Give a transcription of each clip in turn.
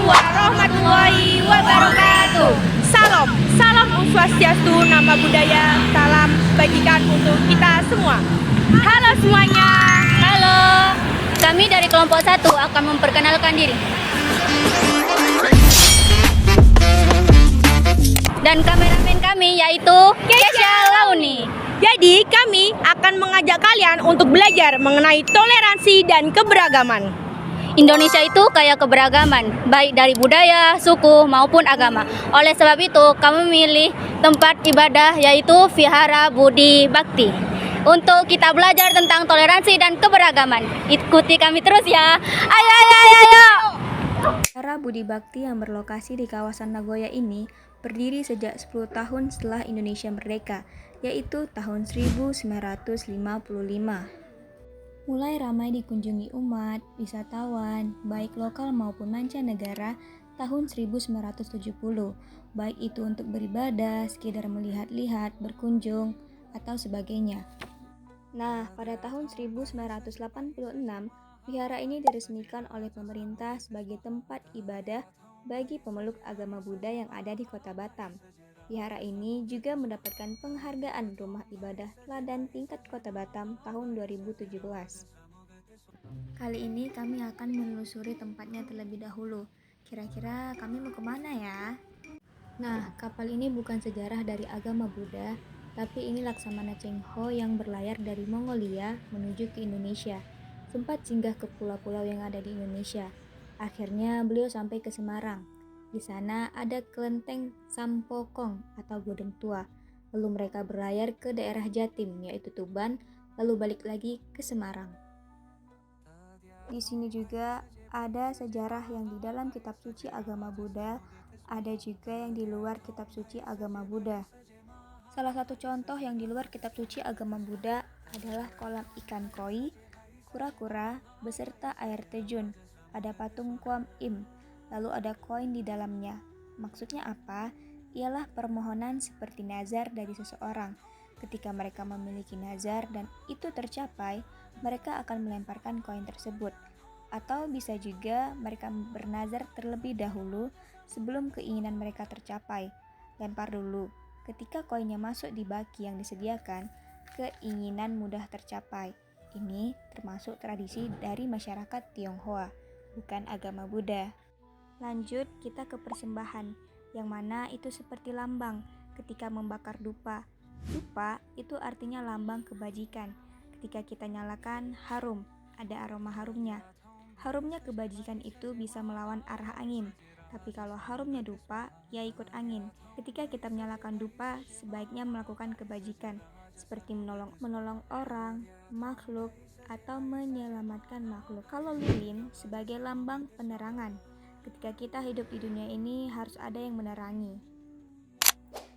warahmatullahi wabarakatuh. Salam, salam Om Swastiastu, nama budaya, salam bajikan untuk kita semua. Halo semuanya. Halo, kami dari kelompok 1 akan memperkenalkan diri. Dan kameramen kami yaitu Kesha Launi. Jadi kami akan mengajak kalian untuk belajar mengenai toleransi dan keberagaman. Indonesia itu kaya keberagaman, baik dari budaya, suku, maupun agama. Oleh sebab itu, kami memilih tempat ibadah yaitu Vihara Budi Bakti. Untuk kita belajar tentang toleransi dan keberagaman. Ikuti kami terus ya. Ayo, ayo, ayo, ayo. Vihara Budi Bakti yang berlokasi di kawasan Nagoya ini berdiri sejak 10 tahun setelah Indonesia merdeka, yaitu tahun 1955. Mulai ramai dikunjungi umat, wisatawan, baik lokal maupun mancanegara tahun 1970, baik itu untuk beribadah, sekedar melihat-lihat, berkunjung, atau sebagainya. Nah, pada tahun 1986, vihara ini diresmikan oleh pemerintah sebagai tempat ibadah bagi pemeluk agama Buddha yang ada di kota Batam. Vihara ini juga mendapatkan penghargaan Rumah Ibadah Teladan Tingkat Kota Batam tahun 2017. Kali ini kami akan menelusuri tempatnya terlebih dahulu. Kira-kira kami mau kemana ya? Nah, kapal ini bukan sejarah dari agama Buddha, tapi ini Laksamana Cheng Ho yang berlayar dari Mongolia menuju ke Indonesia. Sempat singgah ke pulau-pulau yang ada di Indonesia. Akhirnya beliau sampai ke Semarang. Di sana ada kelenteng Sampokong atau Godong Tua. Lalu mereka berlayar ke daerah Jatim yaitu Tuban, lalu balik lagi ke Semarang. Di sini juga ada sejarah yang di dalam kitab suci agama Buddha, ada juga yang di luar kitab suci agama Buddha. Salah satu contoh yang di luar kitab suci agama Buddha adalah kolam ikan koi, kura-kura, beserta air terjun. Ada patung Kuan Im, lalu ada koin di dalamnya. Maksudnya apa? Ialah permohonan seperti nazar dari seseorang. Ketika mereka memiliki nazar dan itu tercapai, mereka akan melemparkan koin tersebut. Atau bisa juga mereka bernazar terlebih dahulu sebelum keinginan mereka tercapai. Lempar dulu. Ketika koinnya masuk di baki yang disediakan, keinginan mudah tercapai. Ini termasuk tradisi dari masyarakat Tionghoa, bukan agama Buddha. Lanjut kita ke persembahan, yang mana itu seperti lambang ketika membakar dupa. Dupa itu artinya lambang kebajikan. Ketika kita nyalakan, harum, ada aroma harumnya. Harumnya kebajikan itu bisa melawan arah angin, tapi kalau harumnya dupa, ya ikut angin. Ketika kita menyalakan dupa, sebaiknya melakukan kebajikan, seperti menolong orang, makhluk, atau menyelamatkan makhluk. Kalau lilin sebagai lambang penerangan. Ketika kita hidup di dunia ini harus ada yang menerangi.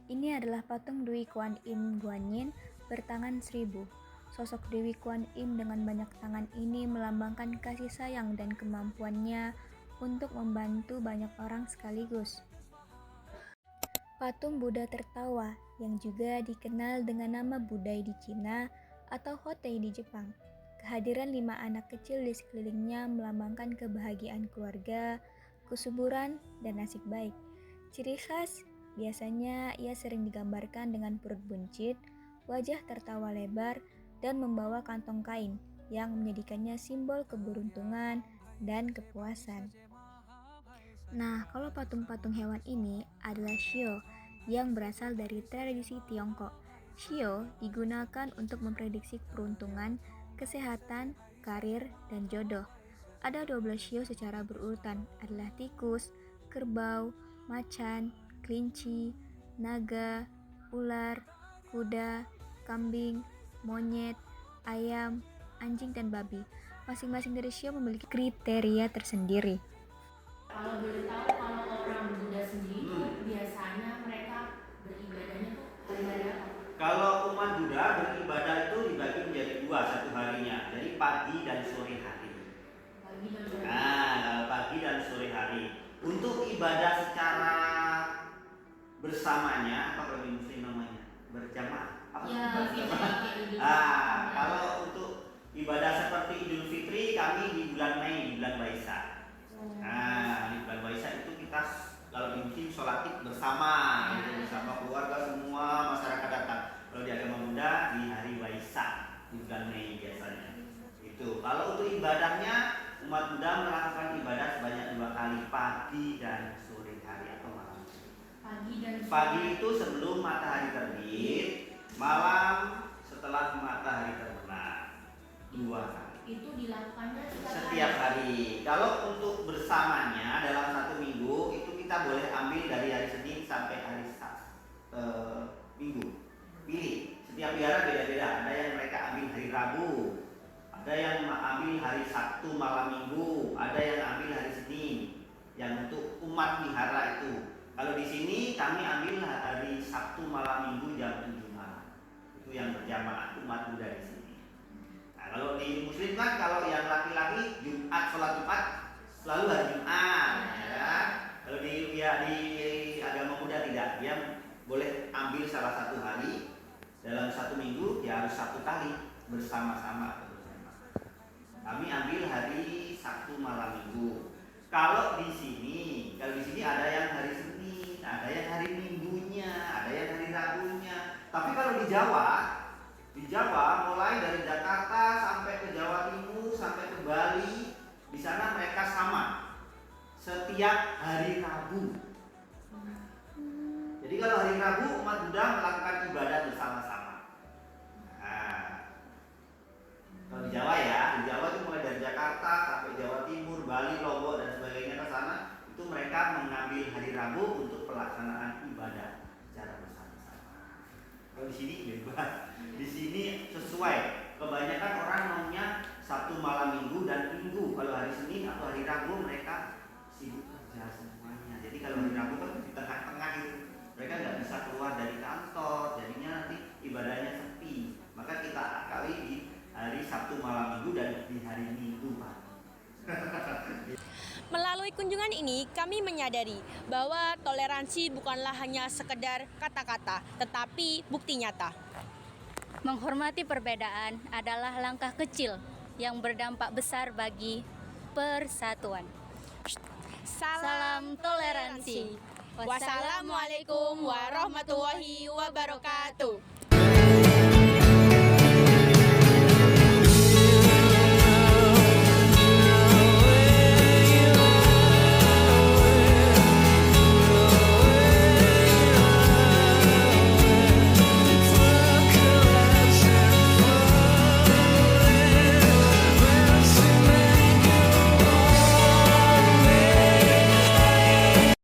Ini adalah patung Dewi Kuan Im Guanyin bertangan 1000. Sosok Dewi Kuan Im dengan banyak tangan ini melambangkan kasih sayang dan kemampuannya untuk membantu banyak orang sekaligus. Patung Buddha tertawa yang juga dikenal dengan nama Buddha di Cina atau Hotei di Jepang. Kehadiran 5 anak kecil di sekelilingnya melambangkan kebahagiaan keluarga, kesuburan, dan nasib baik. Ciri khas, biasanya ia sering digambarkan dengan perut buncit, wajah tertawa lebar, dan membawa kantong kain yang menjadikannya simbol keberuntungan dan kepuasan. Nah, kalau patung-patung hewan ini adalah shio yang berasal dari tradisi Tiongkok. Shio digunakan untuk memprediksi peruntungan, kesehatan, karir, dan jodoh. Ada 12 shio secara berurutan, adalah tikus, kerbau, macan, kelinci, naga, ular, kuda, kambing, monyet, ayam, anjing, dan babi. Masing-masing dari shio memiliki kriteria tersendiri. Kalau boleh tahu, kalau orang Buddha sendiri biasanya mereka beribadahnya tuh hari-hari apa? Kalau umat Buddha beribadah itu dibagi menjadi 2 satu harinya, jadi pagi dan sore hari. Pagi dan sore. Nah, kalau pagi dan sore hari. Untuk ibadah secara bersamanya, apa kalau di Muslim namanya? Berjamaah. Apa? Ya, Kalau untuk ibadah seperti Idul Fitri kami di bulan Mei, di bulan Waisak. Nah, di bulan Waisak itu sholat Id bersama, gitu, bersama keluarga semua masyarakat datang. Kalau di agama Buddha di hari Waisak di bulan Mei biasanya. Itu. Kalau untuk ibadahnya umat Buddha melakukan ibadah sebanyak 2 kali, pagi dan sore hari atau malam. Pagi itu sebelum matahari terbit, malam setelah matahari terbenam. 2 kali. Itu dilakukannya Setiap hari. Kalau untuk bersamanya dalam 1 minggu itu kita boleh ambil dari hari Senin sampai hari Minggu. Pilih. Setiap wihara beda-beda. Ada yang mereka ambil hari Rabu, ada yang ambil hari Sabtu malam Minggu, ada yang ambil hari Senin. Yang untuk umat wihara itu. Kalau di sini kami ambil hari Sabtu malam Minggu jam 7 malam. Itu yang berjamaah umat Buddha di sini. Nah, kalau di Muslim kan kalau yang laki-laki sholat Jumat selalu hari Jumat, ya. Kalau di agama Buddha tidak, dia boleh ambil salah satu hari dalam 1 minggu, dia harus 1 kali bersama-sama. Kami ambil hari Sabtu malam Minggu. Kalau di sini ada yang hari Senin, ada yang hari Minggunya, ada yang hari Rabunya. Tapi kalau di Jawa mulai dari Jakarta sampai ke Jawa Timur sampai ke Bali, di sana mereka sama setiap hari Rabu. Jadi kalau hari Rabu umat Buddha melakukan ibadah bersama-sama. Nah, kalau di Jawa di Jawa itu mulai dari Jakarta sampai Jawa Timur, Bali, Lombok dan sebagainya ke sana, itu mereka mengambil hari Rabu untuk pelaksanaan ibadah secara bersama-sama. Kalau di sini bebas. Di sini sesuai. Kebanyakan orang maunya Sabtu malam Minggu dan Minggu. Kalau hari Senin atau hari Rabu mereka sibuk kerja semuanya. Jadi kalau hari Rabu kan di tengah-tengah itu mereka nggak bisa keluar dari kantor, jadinya nanti ibadahnya sepi. Maka kita akali di hari Sabtu malam Minggu dan di hari Minggu pagi. Melalui kunjungan ini, kami menyadari bahwa toleransi bukanlah hanya sekedar kata-kata, tetapi bukti nyata. Menghormati perbedaan adalah langkah kecil yang berdampak besar bagi persatuan. Salam toleransi. Wassalamualaikum warahmatullahi wabarakatuh.